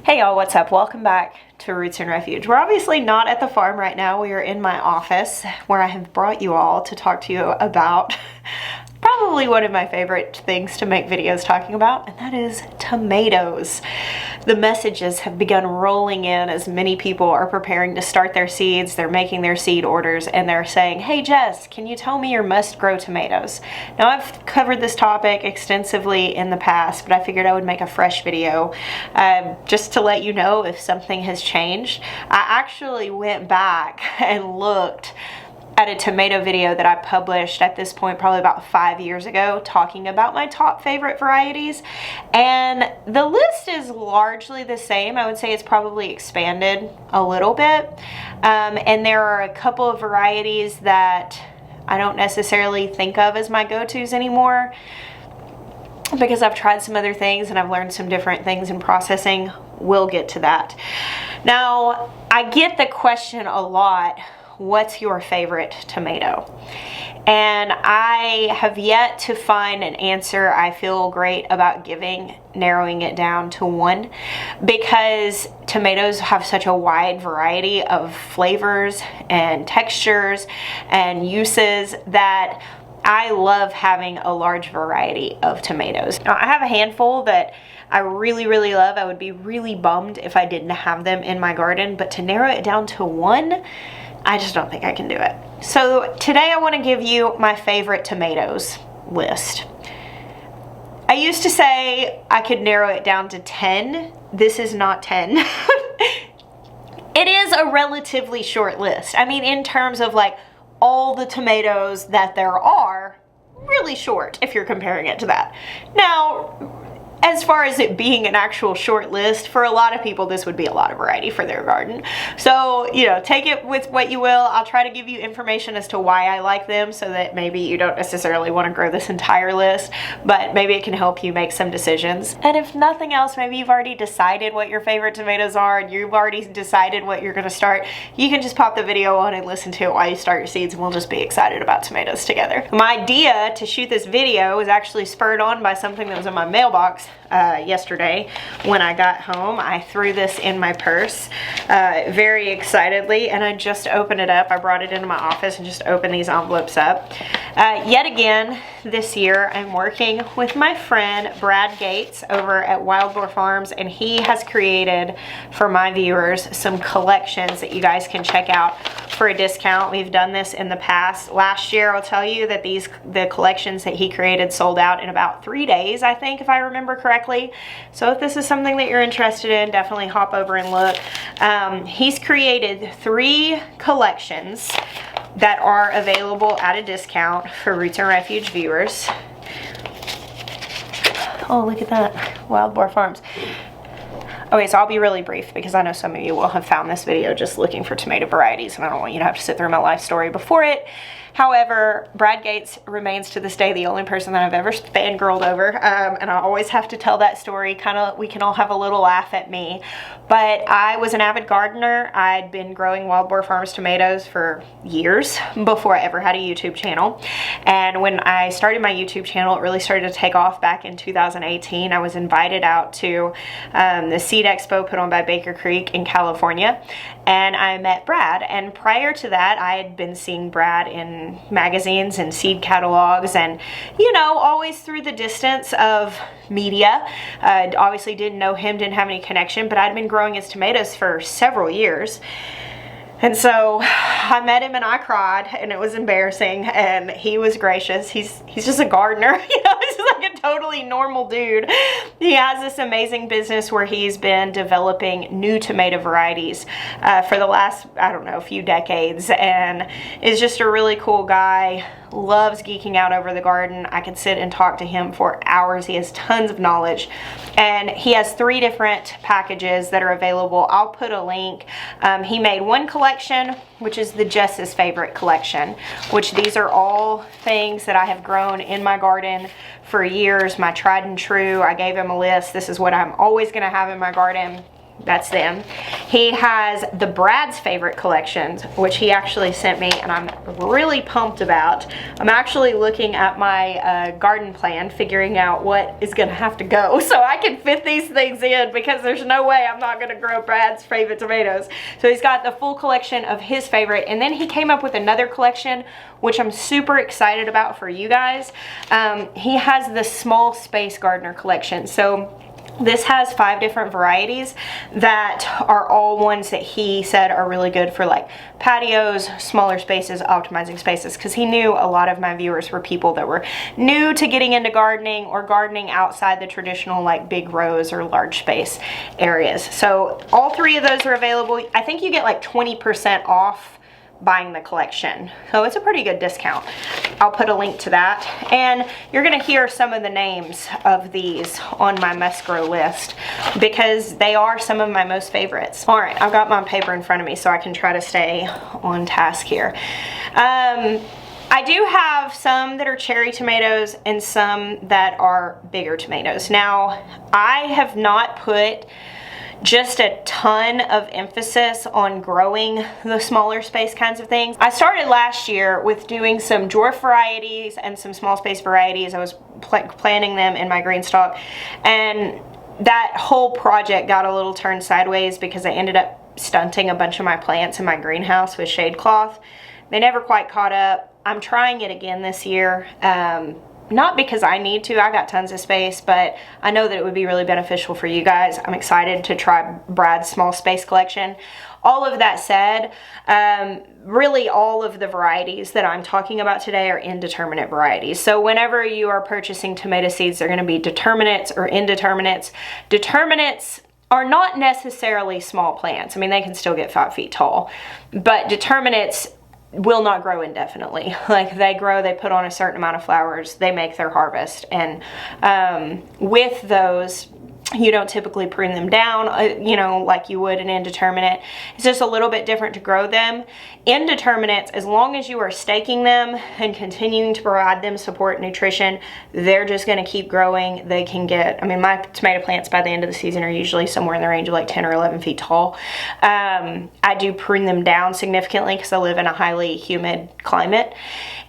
Hey y'all, what's up? Welcome back to Roots Refuge. We're obviously not at the farm right now. We are in my office where I have brought you all to talk to you about probably one of my favorite things to make videos talking about, and that is tomatoes. The messages have begun rolling in as many people are preparing to start their seeds. They're making their seed orders and they're saying, hey Jess, can you tell me your must grow tomatoes? Now I've covered this topic extensively in the past, but I figured I would make a fresh video just to let you know if something has changed. I actually went back and looked at a tomato video that I published at this point probably about 5 years ago talking about my top favorite varieties, and the list is largely the same. I would say it's probably expanded a little bit, and there are a couple of varieties that I don't necessarily think of as my go-tos anymore because I've tried some other things and I've learned some different things in processing. We'll get to that. Now, I get the question a lot, what's your favorite tomato? And I have yet to find an answer I feel great about giving, narrowing it down to one, because tomatoes have such a wide variety of flavors and textures and uses that I love having a large variety of tomatoes. Now, I have a handful that I really love. I would be really bummed if I didn't have them in my garden, but to narrow it down to one, I just don't think I can do it. So today I want to give you my favorite tomatoes list. I used to say I could narrow it down to 10. This is not 10. It is a relatively short list. I mean, in terms of like all the tomatoes that there are, really short if you're comparing it to that. Now, as far as it being an actual short list, for a lot of people, this would be a lot of variety for their garden. So, you know, take it with what you will. I'll try to give you information as to why I like them so that maybe you don't necessarily want to grow this entire list, but maybe it can help you make some decisions. And if nothing else, maybe you've already decided what your favorite tomatoes are and you've already decided what you're going to start. You can just pop the video on and listen to it while you start your seeds, and we'll just be excited about tomatoes together. My idea to shoot this video was actually spurred on by something that was in my mailbox yesterday when I got home. I threw this in my purse very excitedly, and I just opened it up. I brought it into my office and just opened these envelopes up. Yet again this year I'm working with my friend Brad Gates over at Boar Farms, and he has created for my viewers some collections that you guys can check out for a discount. We've done this in the past. Last year, I'll tell you that the collections that he created sold out in about 3 days, I think, if I remember correctly. So if this is something that you're interested in, definitely hop over and look. He's created 3 collections that are available at a discount for Roots and Refuge viewers. Oh, look at that. Boar Farms. Okay, so I'll be really brief because I know some of you will have found this video just looking for tomato varieties, and I don't want you to have to sit through my life story before it. However, Brad Gates remains to this day the only person that I've ever fangirled over, and I always have to tell that story. We can all have a little laugh at me, but I was an avid gardener. I'd been growing Boar Farms tomatoes for years before I ever had a YouTube channel, and when I started my YouTube channel, it really started to take off back in 2018. I was invited out to the Seed Expo put on by Baker Creek in California, and I met Brad. And prior to that, I had been seeing Brad in magazines and seed catalogs, and you know, always through the distance of media. Obviously didn't know him, didn't have any connection, but I'd been growing his tomatoes for several years. And so I met him and I cried, and it was embarrassing, and he was gracious. He's just a gardener, you know, he's like a totally normal dude. He has this amazing business where he's been developing new tomato varieties for the last, I don't know, few decades, and is just a really cool guy. Loves geeking out over the garden. I could sit and talk to him for hours. He has tons of knowledge, and he has 3 different packages that are available. I'll put a link. He made one collection, which is the Jess's favorite collection, which these are all things that I have grown in my garden for years, my tried and true. I gave him a list. This is what I'm always going to have in my garden. That's them. He has the Brad's Favorite collections, which he actually sent me, and I'm really pumped about. I'm actually looking at my garden plan, figuring out what is gonna have to go so I can fit these things in, because there's no way I'm not gonna grow Brad's favorite tomatoes. So he's got the full collection of his favorite, and then he came up with another collection, which I'm super excited about for you guys. He has the Small Space Gardener collection. So this has 5 different varieties that are all ones that he said are really good for like patios, smaller spaces, optimizing spaces, because he knew a lot of my viewers were people that were new to getting into gardening or gardening outside the traditional like big rows or large space areas. So all 3 of those are available. I think you get like 20% off buying the collection, so it's a pretty good discount. I'll put a link to that, and you're gonna hear some of the names of these on my must grow list because they are some of my most favorites. All right, I've got my paper in front of me so I can try to stay on task here. I do have some that are cherry tomatoes and some that are bigger tomatoes. Now, I have not put just a ton of emphasis on growing the smaller space kinds of things. I started last year with doing some dwarf varieties and some small space varieties. I was planting them in my green stalk, and that whole project got a little turned sideways because I ended up stunting a bunch of my plants in my greenhouse with shade cloth. They never quite caught up. I'm trying it again this year. Not because I need to, I got tons of space, but I know that it would be really beneficial for you guys. I'm excited to try Brad's small space collection. All of that said, really all of the varieties that I'm talking about today are indeterminate varieties. So whenever you are purchasing tomato seeds, they're gonna be determinates or indeterminates. Determinates are not necessarily small plants. I mean, they can still get 5 feet tall, but determinates will not grow indefinitely. Like, they grow, they put on a certain amount of flowers, they make their harvest, and with those, you don't typically prune them down, you know, like you would an indeterminate. It's just a little bit different to grow them. Indeterminates, as long as you are staking them and continuing to provide them support and nutrition, they're just going to keep growing. They can get, I mean, my tomato plants by the end of the season are usually somewhere in the range of like 10 or 11 feet tall. I do prune them down significantly because I live in a highly humid climate.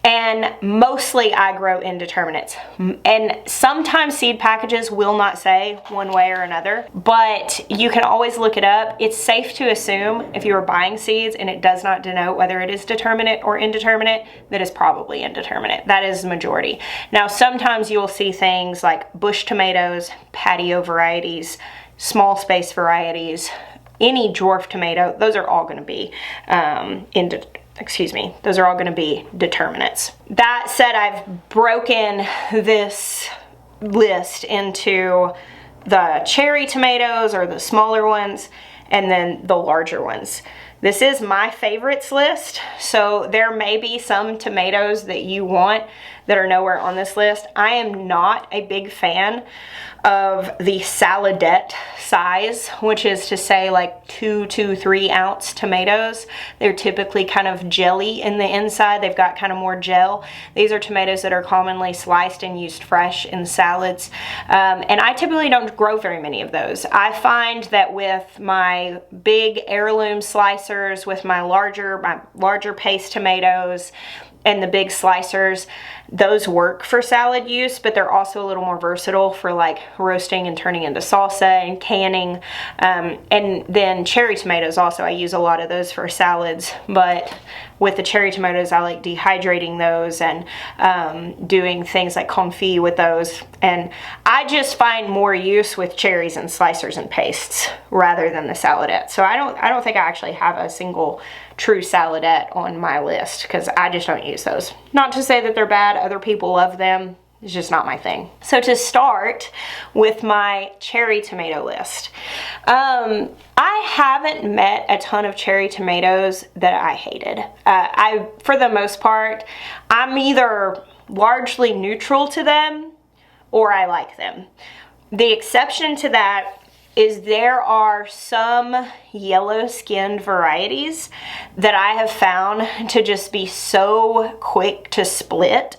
And mostly I grow indeterminates. And sometimes seed packages will not say one way or another, but you can always look it up. It's safe to assume if you are buying seeds and it does not denote whether it is determinate or indeterminate, that is probably indeterminate. That is the majority. Now, sometimes you will see things like bush tomatoes, patio varieties, small space varieties, any dwarf tomato. Those are all going to be those are all going to be determinates. That said, I've broken this list into the cherry tomatoes, or the smaller ones, and then the larger ones. This is my favorites list, so there may be some tomatoes that you want that are nowhere on this list. I am not a big fan of the saladette size, which is to say like 2 to 3 ounce tomatoes. They're typically kind of jelly in the inside. They've got kind of more gel. These are tomatoes that are commonly sliced and used fresh in salads. And I typically don't grow very many of those. I find that with my big heirloom slicers, with my larger paste tomatoes, and the big slicers, those work for salad use, but they're also a little more versatile for like roasting and turning into salsa and canning. And then cherry tomatoes also, I use a lot of those for salads, but with the cherry tomatoes, I like dehydrating those and doing things like confit with those. And I just find more use with cherries and slicers and pastes rather than the saladette. So I don't think I actually have a single true saladette on my list because I just don't use those. Not to say that they're bad, other people love them. It's just not my thing. So to start with my cherry tomato list, I haven't met a ton of cherry tomatoes that I hated. For the most part, I'm either largely neutral to them or I like them. The exception to that is there are some yellow-skinned varieties that I have found to just be so quick to split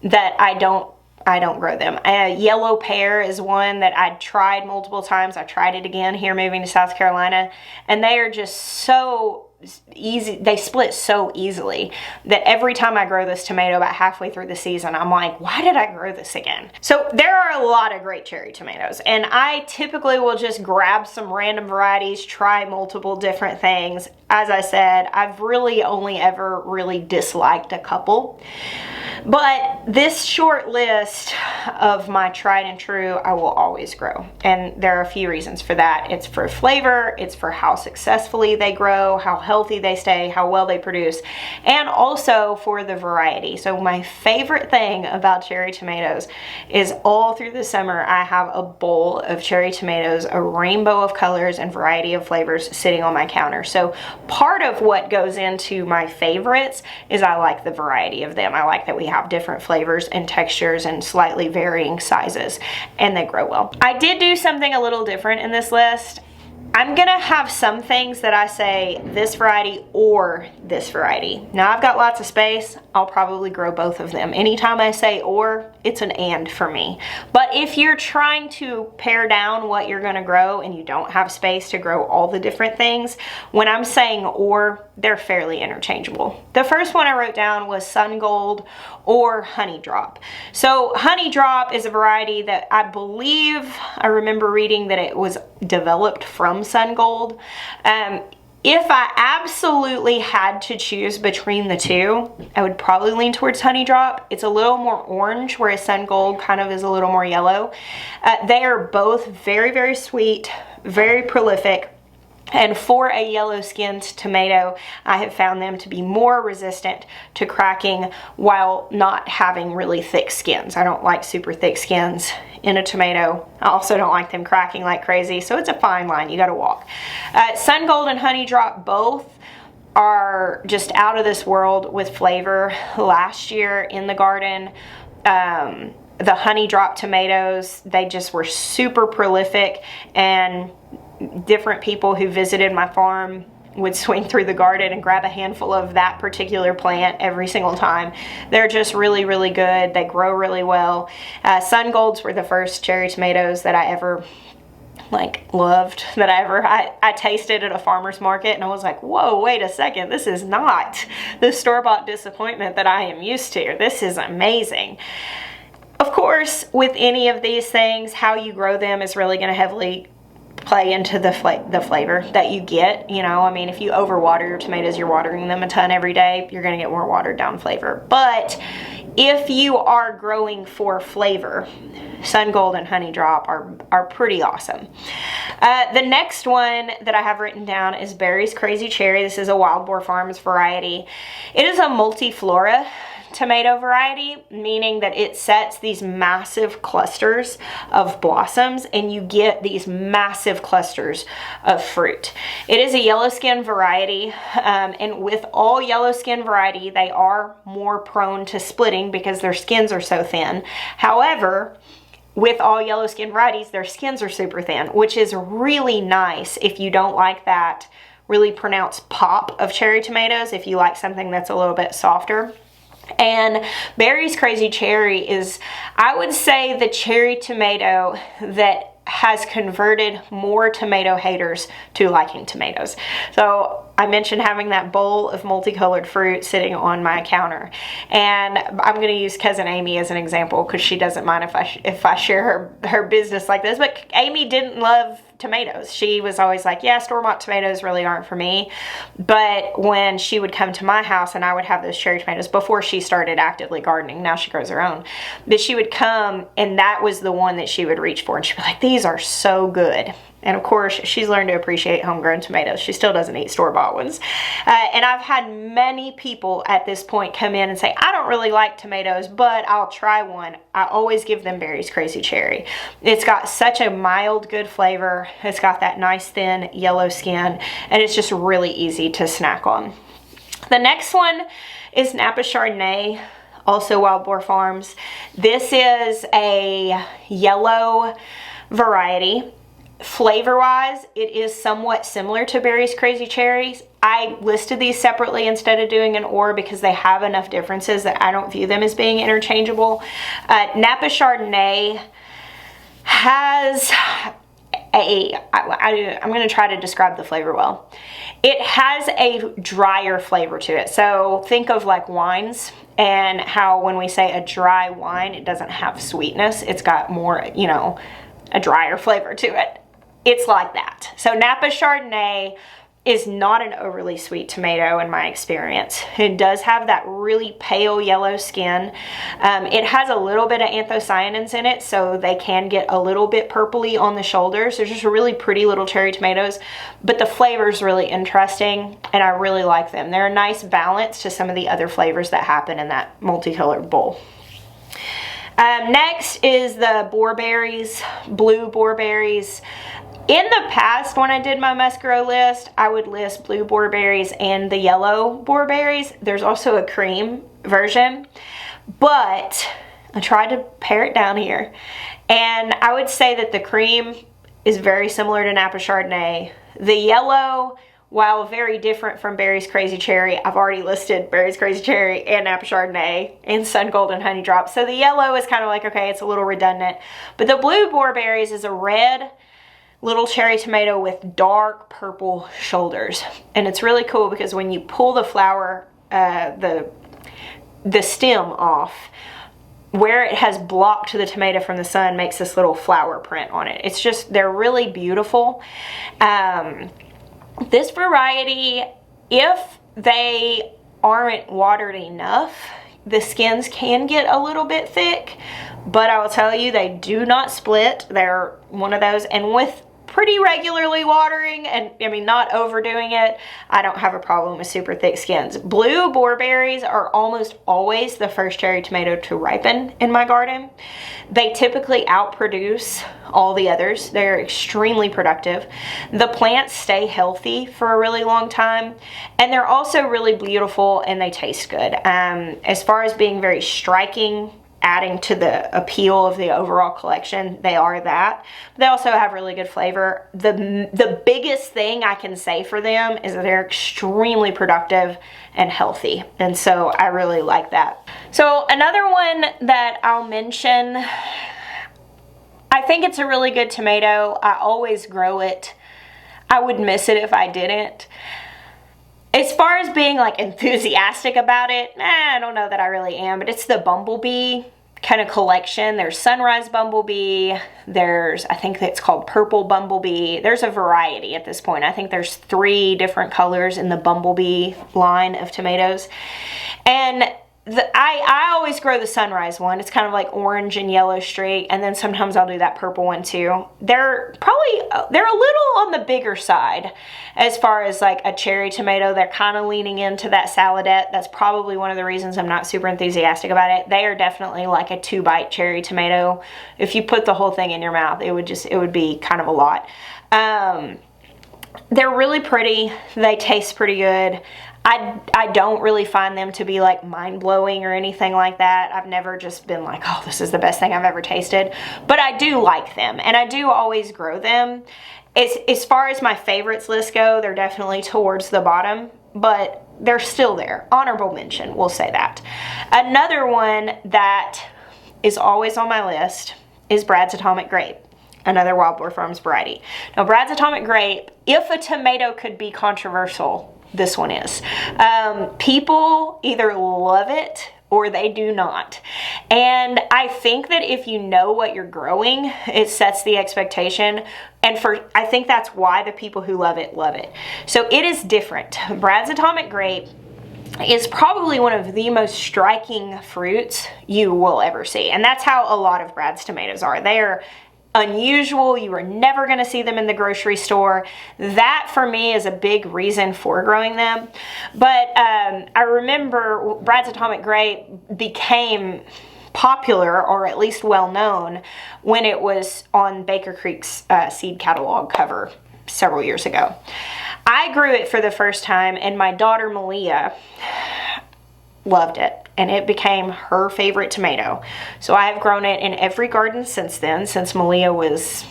that I don't I don't grow them. Yellow pear is one that I tried multiple times. I tried it again here moving to South Carolina, and they are just so easy. They split so easily that every time I grow this tomato about halfway through the season, I'm like, why did I grow this again? So there are a lot of great cherry tomatoes, and I typically will just grab some random varieties, try multiple different things. As I said, I've really only ever really disliked a couple. But this short list of my tried and true, I will always grow. And there are a few reasons for that. It's for flavor, it's for how successfully they grow, how healthy they stay, how well they produce, and also for the variety. So my favorite thing about cherry tomatoes is all through the summer, I have a bowl of cherry tomatoes, a rainbow of colors and variety of flavors sitting on my counter. So part of what goes into my favorites is I like the variety of them. I like that we have different flavors and textures and slightly varying sizes, and they grow well. I did do something a little different in this list. I'm gonna have some things that I say this variety or this variety. Now I've got lots of space, I'll probably grow both of them. Anytime I say or, it's an and for me. But if you're trying to pare down what you're gonna grow and you don't have space to grow all the different things, when I'm saying or, they're fairly interchangeable. The first one I wrote down was Sun Gold or Honey Drop. So Honey Drop is a variety that I believe, I remember reading that it was developed from Sun Gold. If I absolutely had to choose between the two, I would probably lean towards Honey Drop. It's a little more orange, whereas Sun Gold kind of is a little more yellow. They are both very, very sweet, very prolific. And for a yellow-skinned tomato, I have found them to be more resistant to cracking while not having really thick skins. I don't like super thick skins in a tomato. I also don't like them cracking like crazy, so it's a fine line you gotta walk. Sun Gold and Honey Drop both are just out of this world with flavor. Last year in the garden, the Honey Drop tomatoes, they just were super prolific, and different people who visited my farm would swing through the garden and grab a handful of that particular plant every single time. They're just really, really good. They grow really well. Sun Golds were the first cherry tomatoes that I ever loved, that I tasted at a farmer's market, and I was like, whoa, wait a second, this is not the store-bought disappointment that I am used to. This is amazing. Of course, with any of these things, how you grow them is really going to heavily play into the flavor that you get. You know, I mean, if you overwater your tomatoes, you're watering them a ton every day, you're going to get more watered down flavor. But if you are growing for flavor, Sun Gold and Honey Drop are pretty awesome. The next one that I have written down is Barry's Crazy Cherry. This is a Wild Boar Farms variety. It is a multiflora tomato variety, meaning that it sets these massive clusters of blossoms and you get these massive clusters of fruit. It is a yellow skin variety, and with all yellow skin variety, they are more prone to splitting because their skins are so thin. However, with all yellow skin varieties, their skins are super thin, which is really nice if you don't like that really pronounced pop of cherry tomatoes, if you like something that's a little bit softer. And Barry's Crazy Cherry is, I would say, the cherry tomato that has converted more tomato haters to liking tomatoes. So I mentioned having that bowl of multicolored fruit sitting on my counter, and I'm going to use cousin Amy as an example because she doesn't mind if I share her business like this. But Amy didn't love tomatoes. She was always like, yeah, store-bought tomatoes really aren't for me. But when she would come to my house and I would have those cherry tomatoes before she started actively gardening, now she grows her own, but she would come and that was the one that she would reach for, and she'd be like, these are so good. And of course, she's learned to appreciate homegrown tomatoes. She still doesn't eat store-bought ones. And I've had many people at this point come in and say, I don't really like tomatoes, but I'll try one. I always give them Barry's Crazy Cherry. It's got such a mild, good flavor. It's got that nice, thin, yellow skin, and it's just really easy to snack on. The next one is Napa Chardonnay, also Wild Boar Farms. This is a yellow variety. Flavor-wise, it is somewhat similar to Berry's Crazy Cherries. I listed these separately instead of doing an or because they have enough differences that I don't view them as being interchangeable. Napa Chardonnay has I'm going to try to describe the flavor well. It has a drier flavor to it. So think of like wines and how when we say a dry wine, it doesn't have sweetness. It's got more, you know, a drier flavor to it. It's like that. So Napa Chardonnay is not an overly sweet tomato in my experience. It does have that really pale yellow skin. It has a little bit of anthocyanins in it, so they can get a little bit purpley on the shoulders. They're just really pretty little cherry tomatoes, but the flavor is really interesting, and I really like them. They're a nice balance to some of the other flavors that happen in that multicolored bowl. Next is the boar berries, blue boar berries. In the past, when I did my must grow list, I would list blue boar berries and the yellow boar berries. There's also a cream version, but I tried to pare it down here. And I would say that the cream is very similar to Napa Chardonnay. The yellow, while very different from Berry's Crazy Cherry, I've already listed Berry's Crazy Cherry and Napa Chardonnay and Sun Golden Honey Drop. So the yellow is kind of like, okay, it's a little redundant. But the blue boar berries is a red little cherry tomato with dark purple shoulders. And it's really cool because when you pull the flower, the stem off, where it has blocked the tomato from the sun makes this little flower print on it. It's just, they're really beautiful. This variety, if they aren't watered enough, the skins can get a little bit thick, but I will tell you, they do not split. They're one of those, and with pretty regularly watering, and I mean not overdoing it, I don't have a problem with super thick skins. Blue boar berries are almost always the first cherry tomato to ripen in my garden. They typically outproduce all the others. They're extremely productive. The plants stay healthy for a really long time, and they're also really beautiful and they taste good. As far as being very striking, adding to the appeal of the overall collection, they are that. They also have really good flavor. The biggest thing I can say for them is that they're extremely productive and healthy, and so I really like that. So another one that I'll mention, I think it's a really good tomato. I always grow it. I would miss it if I didn't. As far as being like enthusiastic about it, I don't know that I really am, but it's the Bumblebee kind of collection. There's Sunrise Bumblebee, there's, I think it's called Purple Bumblebee. There's a variety at this point. I think there's 3 different colors in the Bumblebee line of tomatoes. And I always grow the Sunrise one. It's kind of like orange and yellow streak, and then sometimes I'll do that purple one too. They're a little on the bigger side as far as like a cherry tomato. They're kind of leaning into that saladette. That's probably one of the reasons I'm not super enthusiastic about it. They are definitely like a 2-bite cherry tomato. If you put the whole thing in your mouth, it would be kind of a lot. They're really pretty. They taste pretty good. I don't really find them to be like mind-blowing or anything like that. I've never just been like, oh, this is the best thing I've ever tasted. But I do like them, and I do always grow them. As far as my favorites list go, they're definitely towards the bottom, but they're still there. Honorable mention, we'll say that. Another one that is always on my list is Brad's Atomic Grape, another Wild Boar Farms variety. Now, Brad's Atomic Grape, if a tomato could be controversial, this one is. People either love it or they do not. And I think that if you know what you're growing, it sets the expectation. And I think that's why the people who love it. So it is different. Brad's Atomic Grape is probably one of the most striking fruits you will ever see. And that's how a lot of Brad's tomatoes are. They are unusual. You are never going to see them in the grocery store. That for me is a big reason for growing them. But I remember Brad's Atomic Grape became popular, or at least well known, when it was on Baker Creek's seed catalog cover several years ago. I grew it for the first time, and my daughter Malia loved it, and it became her favorite tomato. So I have grown it in every garden since then, since Malia was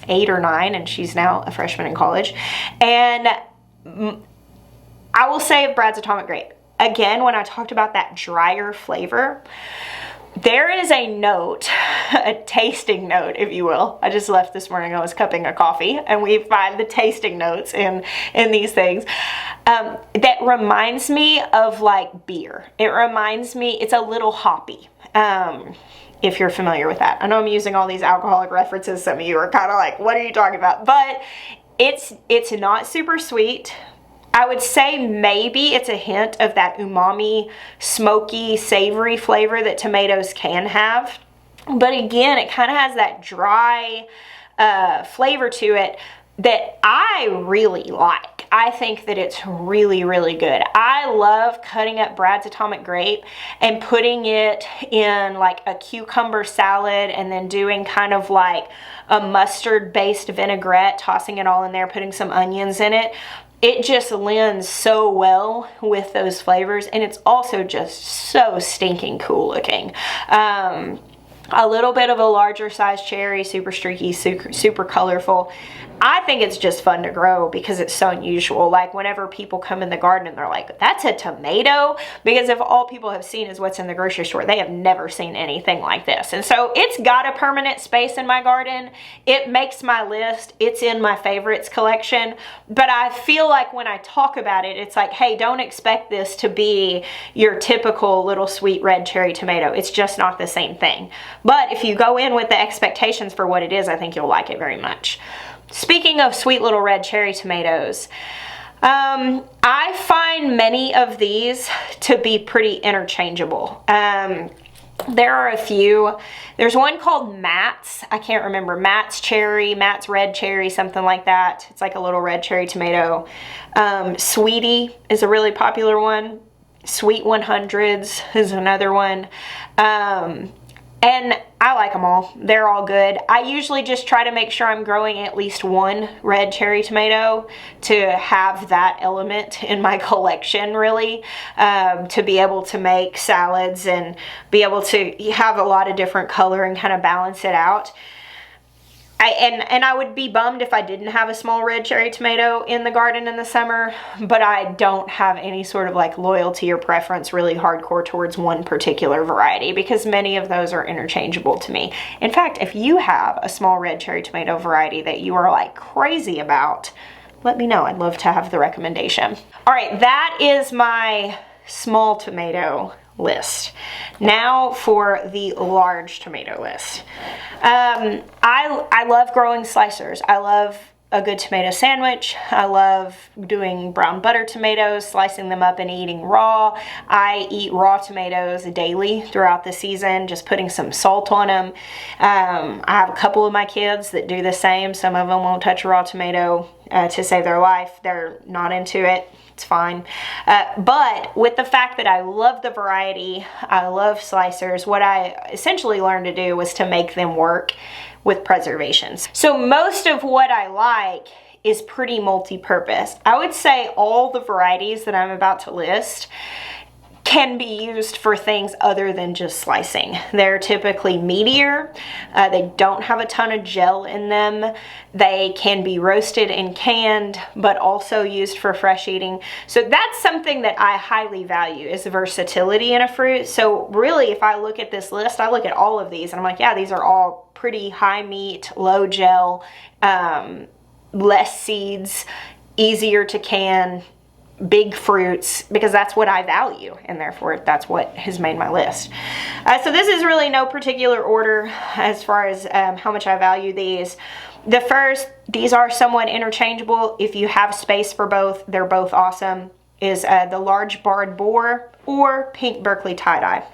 8 or 9, and she's now a freshman in college. And I will say of Brad's Atomic Grape, again, when I talked about that drier flavor, there is a note, a tasting note, if you will. I just left this morning, I was cupping a coffee, and we find the tasting notes in these things. That reminds me of like beer. It reminds me, it's a little hoppy. If you're familiar with that. I know I'm using all these alcoholic references. Some of you are kind of like, what are you talking about? But it's not super sweet. I would say maybe it's a hint of that umami, smoky, savory flavor that tomatoes can have. But again, it kind of has that dry flavor to it that I really like. I think that it's really, really good. I love cutting up Brad's Atomic Grape and putting it in like a cucumber salad, and then doing kind of like a mustard-based vinaigrette, tossing it all in there, putting some onions in it. It just lends so well with those flavors, and it's also just so stinking cool looking. A little bit of a larger size cherry, super streaky, super colorful. I think it's just fun to grow because it's so unusual. Like whenever people come in the garden and they're like, that's a tomato? Because if all people have seen is what's in the grocery store, they have never seen anything like this. And so it's got a permanent space in my garden. It makes my list. It's in my favorites collection. But I feel like when I talk about it, it's like, hey, don't expect this to be your typical little sweet red cherry tomato. It's just not the same thing. But if you go in with the expectations for what it is, I think you'll like it very much. Speaking of sweet little red cherry tomatoes, I find many of these to be pretty interchangeable. There are a few. There's one called Matt's. I can't remember. Matt's cherry, Matt's red cherry, something like that. It's like a little red cherry tomato. Sweetie is a really popular one. Sweet 100s is another one. And I like them all. They're all good. I usually just try to make sure I'm growing at least one red cherry tomato to have that element in my collection, really, to be able to make salads and be able to have a lot of different color and kind of balance it out. And I would be bummed if I didn't have a small red cherry tomato in the garden in the summer, but I don't have any sort of like loyalty or preference really hardcore towards one particular variety, because many of those are interchangeable to me. In fact, if you have a small red cherry tomato variety that you are like crazy about, let me know. I'd love to have the recommendation. All right, that is my small tomato list. Now for the large tomato list. I love growing slicers. I love a good tomato sandwich. I love doing brown butter tomatoes, slicing them up and eating raw. I eat raw tomatoes daily throughout the season, just putting some salt on them. I have a couple of my kids that do the same. Some of them won't touch a raw tomato to save their life. They're not into it. It's fine. But with the fact that I love the variety, I love slicers, what I essentially learned to do was to make them work with preservations. So most of what I like is pretty multi-purpose. I would say all the varieties that I'm about to list can be used for things other than just slicing. They're typically meatier. They don't have a ton of gel in them. They can be roasted and canned, but also used for fresh eating. So that's something that I highly value, is versatility in a fruit. So really, if I look at this list, I look at all of these and I'm like, yeah, these are all pretty high meat, low gel, less seeds, easier to can, big fruits, because that's what I value, and therefore that's what has made my list. So this is really no particular order as far as how much I value these. The first, these are somewhat interchangeable. If you have space for both, they're both awesome, is the large barred Boar or pink Berkeley tie-dye.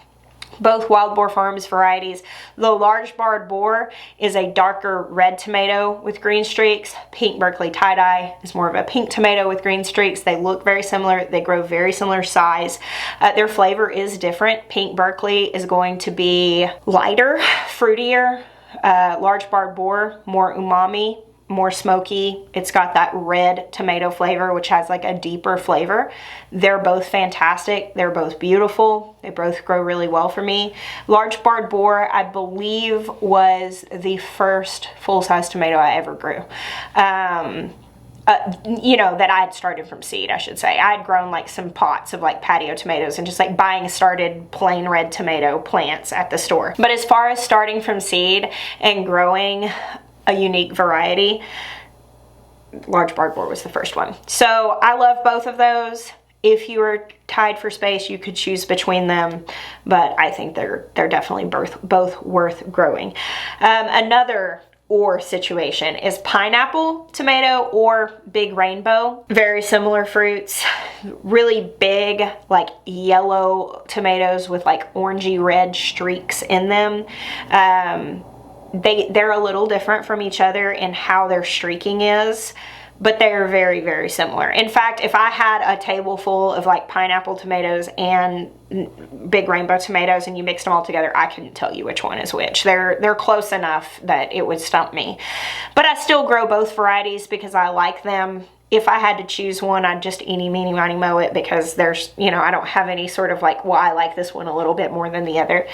Both Wild Boar Farms varieties. The large barred Boar is a darker red tomato with green streaks. Pink Berkeley tie-dye is more of a pink tomato with green streaks. They look very similar. They grow very similar size. Their flavor is different. Pink Berkeley is going to be lighter, fruitier. Large barred Boar, more umami, more smoky. It's got that red tomato flavor, which has like a deeper flavor. They're both fantastic. They're both beautiful. They both grow really well for me. Large Barred Boar, I believe, was the first full-size tomato I ever grew. You know, that I had started from seed, I should say. I had grown like some pots of like patio tomatoes and just like buying started plain red tomato plants at the store. But as far as starting from seed and growing a unique variety, Large Barred Boar was the first one. So I love both of those. If you were tied for space, you could choose between them, but I think they're definitely both worth growing. Another or situation is pineapple tomato or big rainbow. Very similar fruits, really big, like yellow tomatoes with like orangey red streaks in them. They're a little different from each other in how their streaking is, but they're very, very similar. In fact, if I had a table full of like pineapple tomatoes and big rainbow tomatoes and you mixed them all together, I couldn't tell you which one is which. They're close enough that it would stump me. But I still grow both varieties because I like them. If I had to choose one, I'd just eeny, meeny, miny, moe it, because there's, you know, I don't have any sort of like, well, I like this one a little bit more than the other.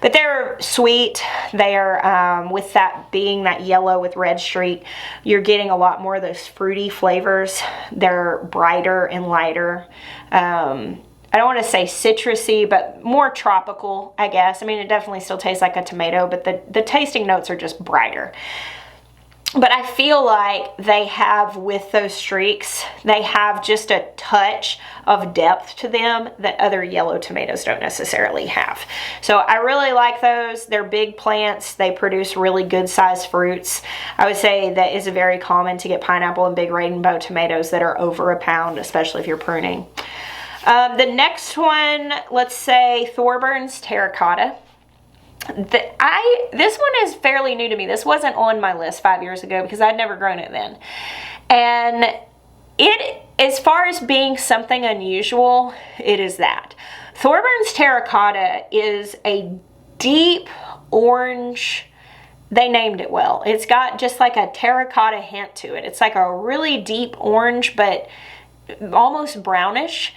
But they're sweet. They're, with that being that yellow with red streak, you're getting a lot more of those fruity flavors. They're brighter and lighter. I don't want to say citrusy, but more tropical, I guess. I mean, it definitely still tastes like a tomato, but the tasting notes are just brighter. But I feel like they have, with those streaks, they have just a touch of depth to them that other yellow tomatoes don't necessarily have. So I really like those. They're big plants. They produce really good sized fruits. I would say that is very common to get pineapple and big rainbow tomatoes that are over a pound, especially if you're pruning. The next one, let's say Thorburns Terracotta. This one is fairly new to me. This wasn't on my list 5 years ago because I'd never grown it then. And it, as far as being something unusual, it is that. Thorburns Terracotta is a deep orange. They named it well. It's got just like a terracotta hint to it. It's like a really deep orange, but almost brownish.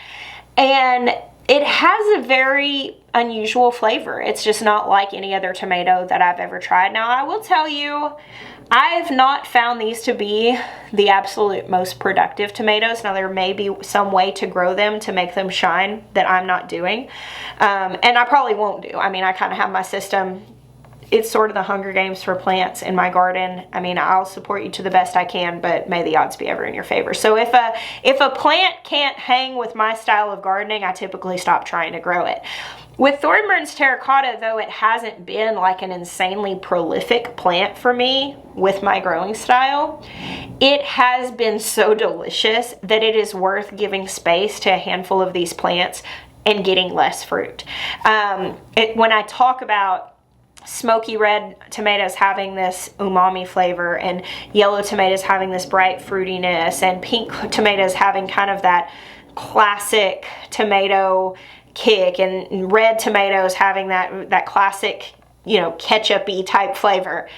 And it has a very unusual flavor. It's just not like any other tomato that I've ever tried. Now, I will tell you, I've not found these to be the absolute most productive tomatoes. Now, there may be some way to grow them to make them shine that I'm not doing. And I probably won't do. I mean, I kind of have my system. It's sort of the Hunger Games for plants in my garden. I mean, I'll support you to the best I can, but may the odds be ever in your favor. So if a plant can't hang with my style of gardening, I typically stop trying to grow it. With Thorburns Terracotta, though, it hasn't been like an insanely prolific plant for me with my growing style. It has been so delicious that it is worth giving space to a handful of these plants and getting less fruit. When I talk about smoky red tomatoes having this umami flavor and yellow tomatoes having this bright fruitiness and pink tomatoes having kind of that classic tomato kick and red tomatoes having that classic, you know, ketchup-y type flavor.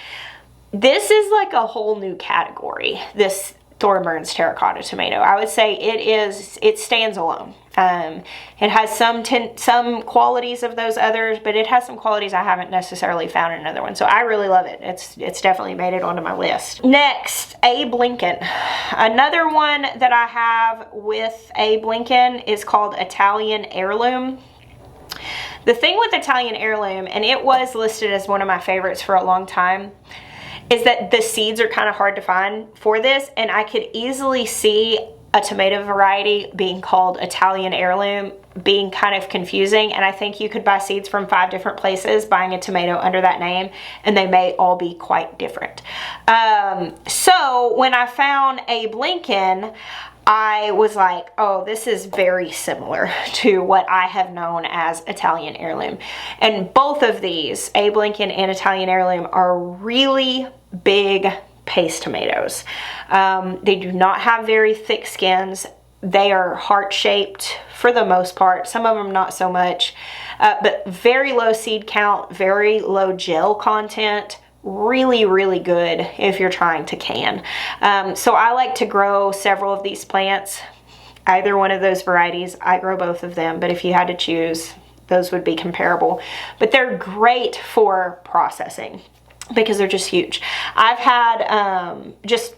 This is like a whole new category, this Thorburns Terracotta tomato. I would say it stands alone. It has some qualities of those others, but it has some qualities I haven't necessarily found in another one. So I really love it. It's definitely made it onto my list. Next, Abe Lincoln. Another one that I have with Abe Lincoln is called Italian Heirloom. The thing with Italian Heirloom, and it was listed as one of my favorites for a long time, is that the seeds are kind of hard to find for this, and I could easily see a tomato variety being called Italian Heirloom being kind of confusing, and I think you could buy seeds from 5 different places buying a tomato under that name, and they may all be quite different. So when I found Abe Lincoln, I was like, oh, this is very similar to what I have known as Italian Heirloom. And both of these, Abe Lincoln and Italian Heirloom, are really big paste tomatoes. They do not have very thick skins. They are heart-shaped for the most part. Some of them not so much, but very low seed count, very low gel content, really, really good if you're trying to can. So I like to grow several of these plants, either one of those varieties. I grow both of them, but if you had to choose, those would be comparable. But they're great for processing because they're just huge. I've had just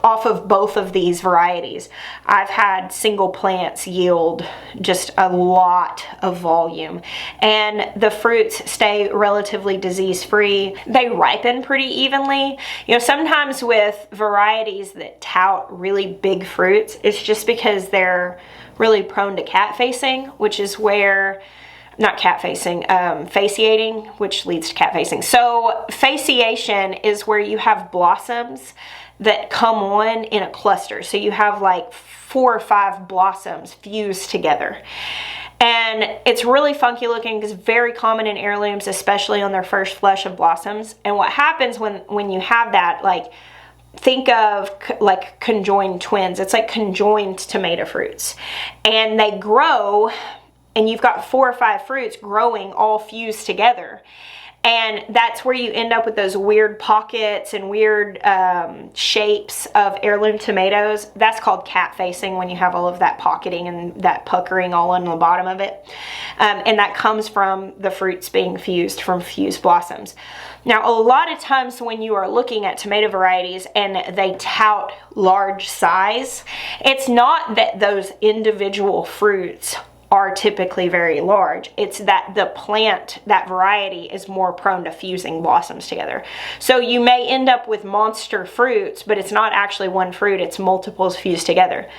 off of both of these varieties, I've had single plants yield just a lot of volume, and the fruits stay relatively disease-free. They ripen pretty evenly. You know, sometimes with varieties that tout really big fruits, it's just because they're really prone to cat facing, which is where not cat facing, fasciating, which leads to cat facing. So fasciation is where you have blossoms that come on in a cluster. So you have like 4 or 5 blossoms fused together. And it's really funky looking. It's very common in heirlooms, especially on their first flush of blossoms. And what happens when you have that, like, think of like conjoined twins. It's like conjoined tomato fruits. And they grow, and you've got 4 or 5 fruits growing all fused together. And that's where you end up with those weird pockets and weird shapes of heirloom tomatoes. That's called cat facing, when you have all of that pocketing and that puckering all on the bottom of it. And that comes from the fruits being fused from fused blossoms. Now, a lot of times when you are looking at tomato varieties and they tout large size, it's not that those individual fruits are typically very large. It's that the plant, that variety, is more prone to fusing blossoms together. So you may end up with monster fruits, but it's not actually one fruit, it's multiples fused together,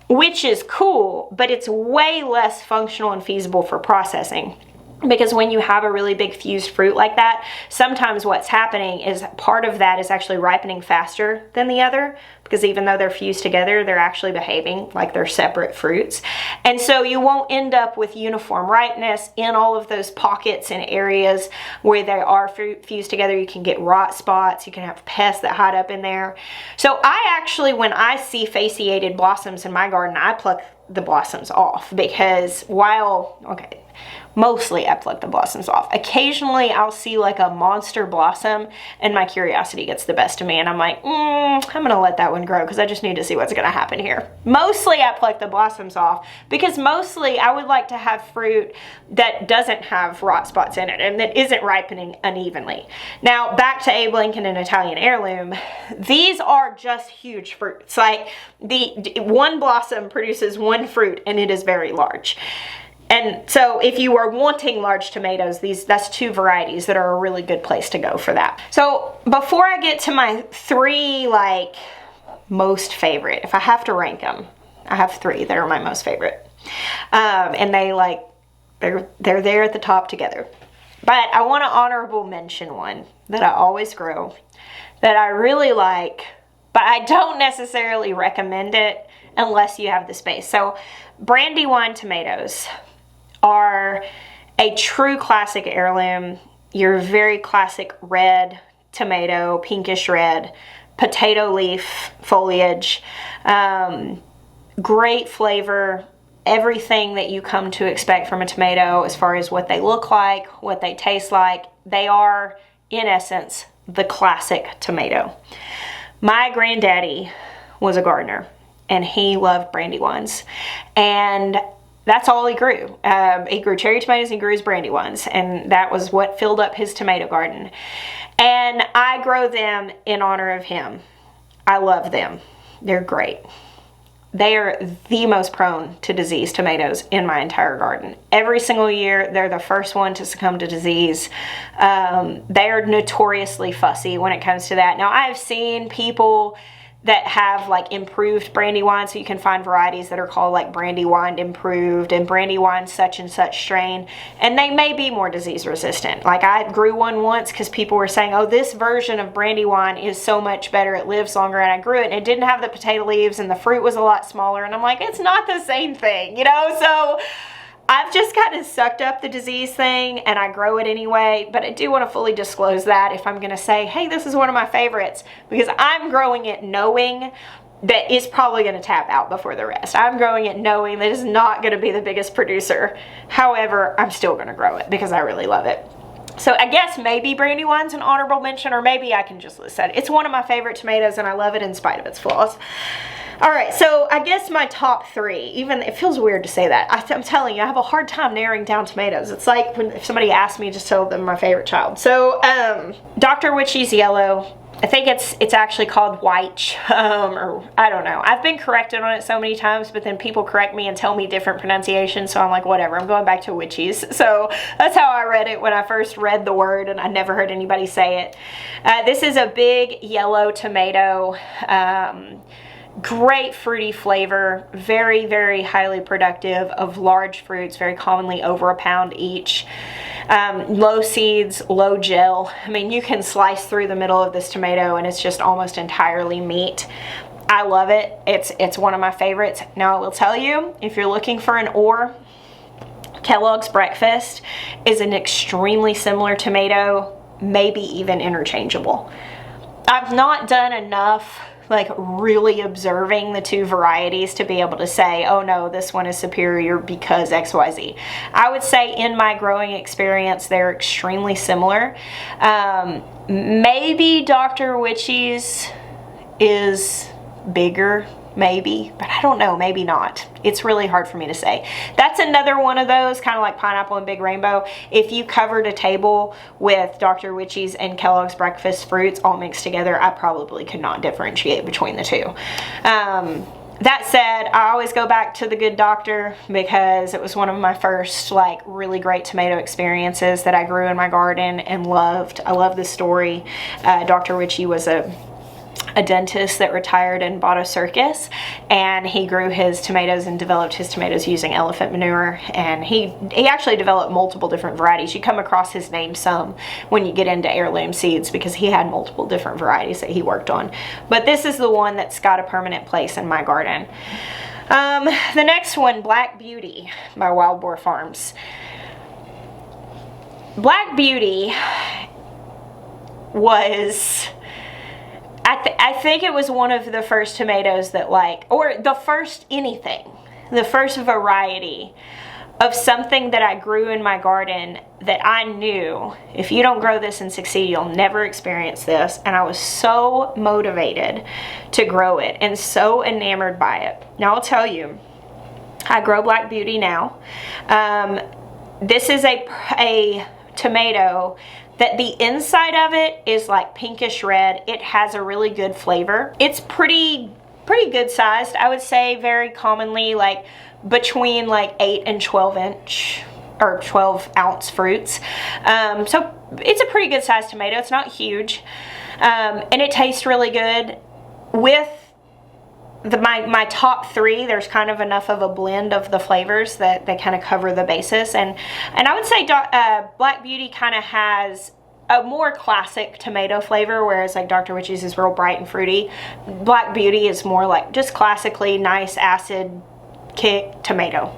which is cool, but it's way less functional and feasible for processing. Because when you have a really big fused fruit like that, sometimes what's happening is part of that is actually ripening faster than the other, because even though they're fused together, they're actually behaving like they're separate fruits. And so you won't end up with uniform ripeness in all of those pockets and areas where they are fused together. You can get rot spots, you can have pests that hide up in there. So I actually, when I see fasciated blossoms in my garden, I pluck the blossoms off, because mostly I pluck the blossoms off. Occasionally I'll see like a monster blossom and my curiosity gets the best of me, and I'm like, I'm gonna let that one grow because I just need to see what's gonna happen here. Mostly I pluck the blossoms off because mostly I would like to have fruit that doesn't have rot spots in it and that isn't ripening unevenly. Now, back to Abe Lincoln and Italian Heirloom, these are just huge fruits. Like, the one blossom produces one fruit and it is very large. And so if you are wanting large tomatoes, that's 2 varieties that are a really good place to go for that. So before I get to my 3 like most favorite, if I have to rank them, I have 3 that are my most favorite. And they're there at the top together. But I want to honorable mention one that I always grow, that I really like, but I don't necessarily recommend it unless you have the space. So Brandy Wine tomatoes are a true classic heirloom. Your very classic red tomato, pinkish red, potato leaf foliage, great flavor, everything that you come to expect from a tomato as far as what they look like, what they taste like. They are, in essence, the classic tomato. My granddaddy was a gardener and he loved brandy wines, and that's all he grew. He grew cherry tomatoes, he grew his brandy wines, and that was what filled up his tomato garden. And I grow them in honor of him. I love them. They're great. They are the most prone to disease tomatoes in my entire garden. Every single year, they're the first one to succumb to disease. They are notoriously fussy when it comes to that. Now, I've seen people that have like improved brandy wine, so you can find varieties that are called like brandy wine improved and brandy wine such and such strain, and they may be more disease resistant. Like, I grew one once because people were saying, oh, this version of brandy wine is so much better, it lives longer, and I grew it and it didn't have the potato leaves and the fruit was a lot smaller, and I'm like, it's not the same thing, you know? So I've just kind of sucked up the disease thing and I grow it anyway, but I do want to fully disclose that if I'm going to say, hey, this is one of my favorites, because I'm growing it knowing that it's probably going to tap out before the rest. I'm growing it knowing that it's not going to be the biggest producer. However, I'm still going to grow it because I really love it. So I guess maybe Brandy Wine's an honorable mention, or maybe I can just list that. It's one of my favorite tomatoes, and I love it in spite of its flaws. All right, so I guess my top 3, even it feels weird to say that. I'm telling you, I have a hard time narrowing down tomatoes. It's like when if somebody asks me to tell them my favorite child. So Dr. Witchy's yellow. I think it's actually called white, or I don't know. I've been corrected on it so many times, but then people correct me and tell me different pronunciations, so I'm like, whatever, I'm going back to Witchy's. So that's how I read it when I first read the word, and I never heard anybody say it. This is a big yellow tomato. Great fruity flavor, very, very highly productive of large fruits, very commonly over a pound each. Low seeds, low gel. I mean, you can slice through the middle of this tomato and it's just almost entirely meat. I love it. It's one of my favorites. Now I will tell you, if you're looking for an or, Kellogg's Breakfast is an extremely similar tomato, maybe even interchangeable. I've not done enough like really observing the 2 varieties to be able to say, oh no, this one is superior because XYZ. I would say in my growing experience, they're extremely similar. Maybe Dr. Witchy's is bigger, maybe, but I don't know, maybe not. It's really hard for me to say. That's another one of those, kind of like pineapple and big rainbow. If you covered a table with Dr. Witchy's and Kellogg's Breakfast fruits all mixed together, I probably could not differentiate between the 2. That said, I always go back to the Good Doctor because it was one of my first like really great tomato experiences that I grew in my garden and loved. I love the story. Dr. Witchy was a dentist that retired and bought a circus, and he grew his tomatoes and developed his tomatoes using elephant manure, and he actually developed multiple different varieties. You come across his name some when you get into heirloom seeds because he had multiple different varieties that he worked on, but this is the one that's got a permanent place in my garden. The next one, Black Beauty by Wild Boar Farms. Black Beauty was, I think it was one of the first tomatoes that like, or the first anything, the first variety of something that I grew in my garden that I knew, if you don't grow this and succeed, you'll never experience this. And I was so motivated to grow it and so enamored by it. Now I'll tell you, I grow Black Beauty now. This is a tomato that the inside of it is like pinkish red. It has a really good flavor. It's pretty good sized. I would say very commonly like between like 8 and 12 inch or 12 ounce fruits. So it's a pretty good sized tomato. It's not huge. And it tastes really good. With my top 3, there's kind of enough of a blend of the flavors that they kind of cover the basis, and I would say Black Beauty kind of has a more classic tomato flavor, whereas like Dr. Witchy's is real bright and fruity. Black Beauty is more like just classically nice acid kick tomato.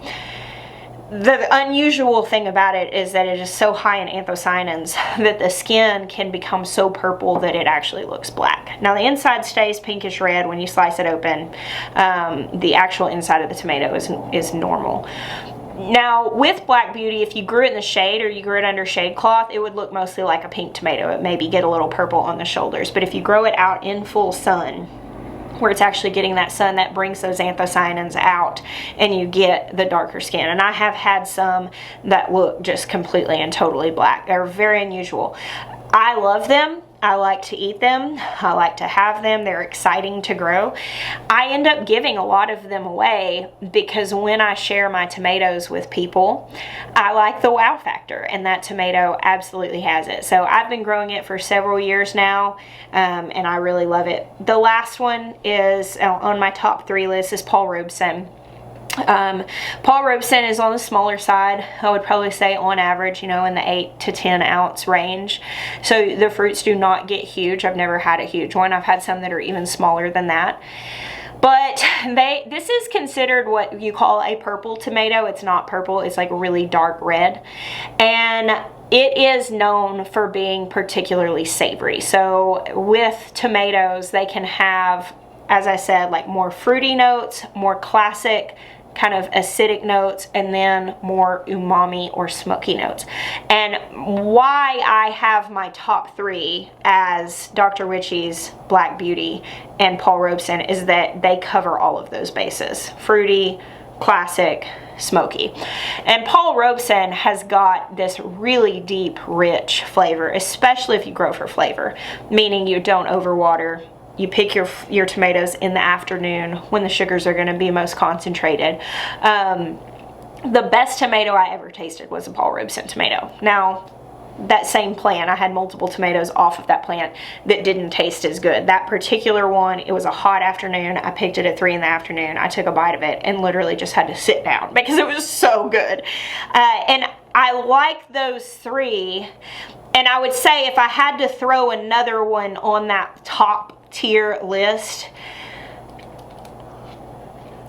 The unusual thing about it is that it is so high in anthocyanins that the skin can become so purple that it actually looks black. Now the inside stays pinkish red when you slice it open. The actual inside of the tomato is normal. Now with Black Beauty, if you grew it in the shade or you grew it under shade cloth, it would look mostly like a pink tomato. It maybe get a little purple on the shoulders, but if you grow it out in full sun, where it's actually getting that sun, that brings those anthocyanins out and you get the darker skin. And I have had some that look just completely and totally black. They're very unusual. I love them. I like to eat them. I like to have them. They're exciting to grow. I end up giving a lot of them away because when I share my tomatoes with people, I like the wow factor, and that tomato absolutely has it. So I've been growing it for several years now, and I really love it. The last one is on my top 3 list is Paul Robeson. Paul Robeson is on the smaller side. I would probably say on average, you know, in the 8 to 10 ounce range. So the fruits do not get huge. I've never had a huge one. I've had some that are even smaller than that. But this is considered what you call a purple tomato. It's not purple. It's like really dark red. And it is known for being particularly savory. So with tomatoes, they can have, as I said, like more fruity notes, more classic kind of acidic notes and then more umami or smoky notes. And why I have my top 3 as Dr. Ritchie's Black Beauty and Paul Robeson is that they cover all of those bases. Fruity, classic, smoky. And Paul Robeson has got this really deep, rich flavor, especially if you grow for flavor, meaning you don't overwater. You pick your tomatoes in the afternoon when the sugars are going to be most concentrated. The best tomato I ever tasted was a Paul Robeson tomato. Now, that same plant, I had multiple tomatoes off of that plant that didn't taste as good. That particular one, it was a hot afternoon. I picked it at 3 in the afternoon. I took a bite of it and literally just had to sit down because it was so good. And I like those 3. And I would say if I had to throw another one on that top tier list,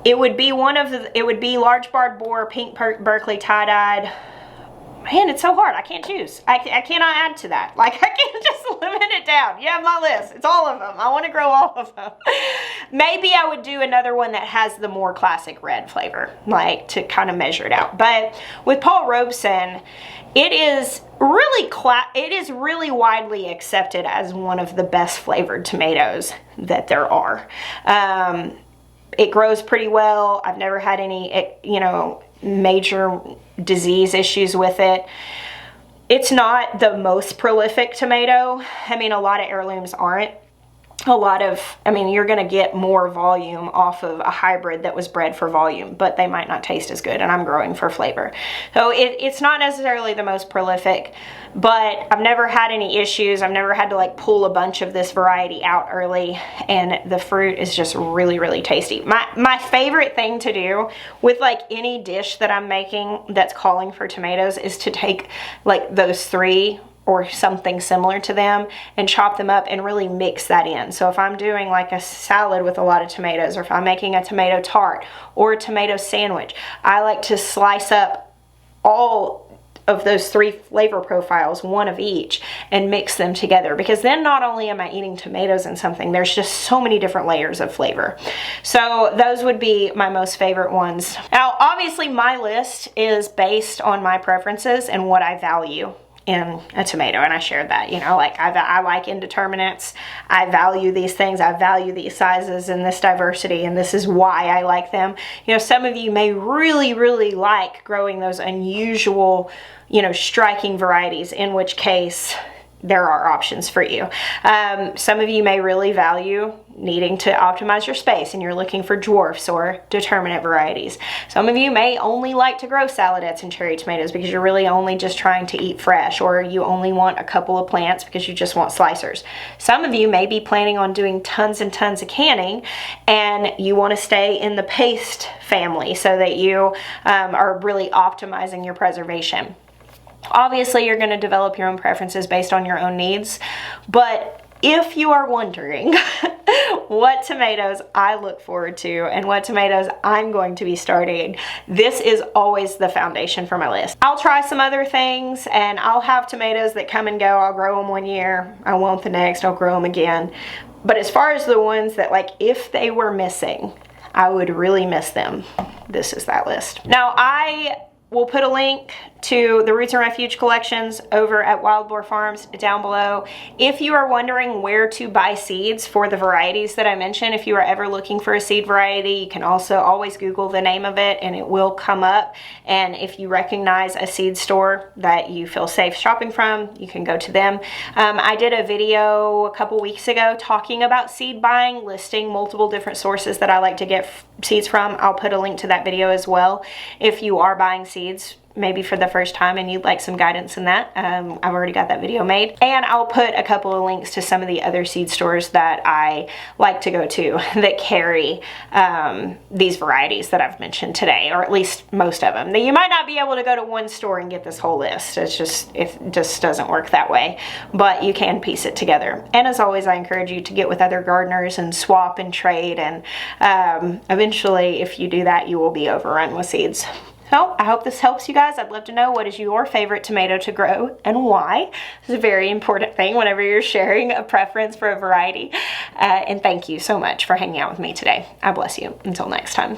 it would be Large Barb Boar, Pink Berkeley tie-dyed. Man, it's so hard. I can't choose. I cannot add to that. Like, I can't just limit it down. You have my list. It's all of them. I want to grow all of them. Maybe I would do another one that has the more classic red flavor, like to kind of measure it out. But with Paul Robeson, it is really widely accepted as one of the best flavored tomatoes that there are. It grows pretty well. I've never had any, major disease issues with it. It's not the most prolific tomato. I mean, a lot of heirlooms aren't. You're going to get more volume off of a hybrid that was bred for volume, but they might not taste as good, and I'm growing for flavor. So it's not necessarily the most prolific, but I've never had any issues. I've never had to like pull a bunch of this variety out early, and the fruit is just really, really tasty. My favorite thing to do with like any dish that I'm making that's calling for tomatoes is to take like those 3 or something similar to them and chop them up and really mix that in. So if I'm doing like a salad with a lot of tomatoes, or if I'm making a tomato tart or a tomato sandwich, I like to slice up all of those 3 flavor profiles, one of each, and mix them together, because then not only am I eating tomatoes and something, there's just so many different layers of flavor. So those would be my most favorite ones. Now, obviously my list is based on my preferences and what I value in a tomato, and I shared that, like I like indeterminates. I value these things. I value these sizes and this diversity, and this is why I like them. Some of you may really, really like growing those unusual, striking varieties, in which case there are options for you. Some of you may really value needing to optimize your space and you're looking for dwarfs or determinate varieties. Some of you may only like to grow saladettes and cherry tomatoes because you're really only just trying to eat fresh, or you only want a couple of plants because you just want slicers. Some of you may be planning on doing tons and tons of canning, and you want to stay in the paste family so that you are really optimizing your preservation. Obviously, you're going to develop your own preferences based on your own needs, but if you are wondering what tomatoes I look forward to and what tomatoes I'm going to be starting, this is always the foundation for my list. I'll try some other things, and I'll have tomatoes that come and go. I'll grow them one year, I won't the next, I'll grow them again. But as far as the ones that, like, if they were missing, I would really miss them, this is that list. Now, I will put a link to the Roots Refuge collections over at Wild Boar Farms down below. If you are wondering where to buy seeds for the varieties that I mentioned, if you are ever looking for a seed variety, you can also always Google the name of it and it will come up. And if you recognize a seed store that you feel safe shopping from, you can go to them. I did a video a couple weeks ago talking about seed buying, listing multiple different sources that I like to get seeds from. I'll put a link to that video as well. If you are buying seeds, maybe for the first time, and you'd like some guidance in that, I've already got that video made. And I'll put a couple of links to some of the other seed stores that I like to go to that carry these varieties that I've mentioned today, or at least most of them. Now, you might not be able to go to one store and get this whole list. It just doesn't work that way, but you can piece it together. And as always, I encourage you to get with other gardeners and swap and trade, and eventually, if you do that, you will be overrun with seeds. So I hope this helps you guys. I'd love to know, what is your favorite tomato to grow and why? This is a very important thing whenever you're sharing a preference for a variety. And thank you so much for hanging out with me today. I bless you. Until next time.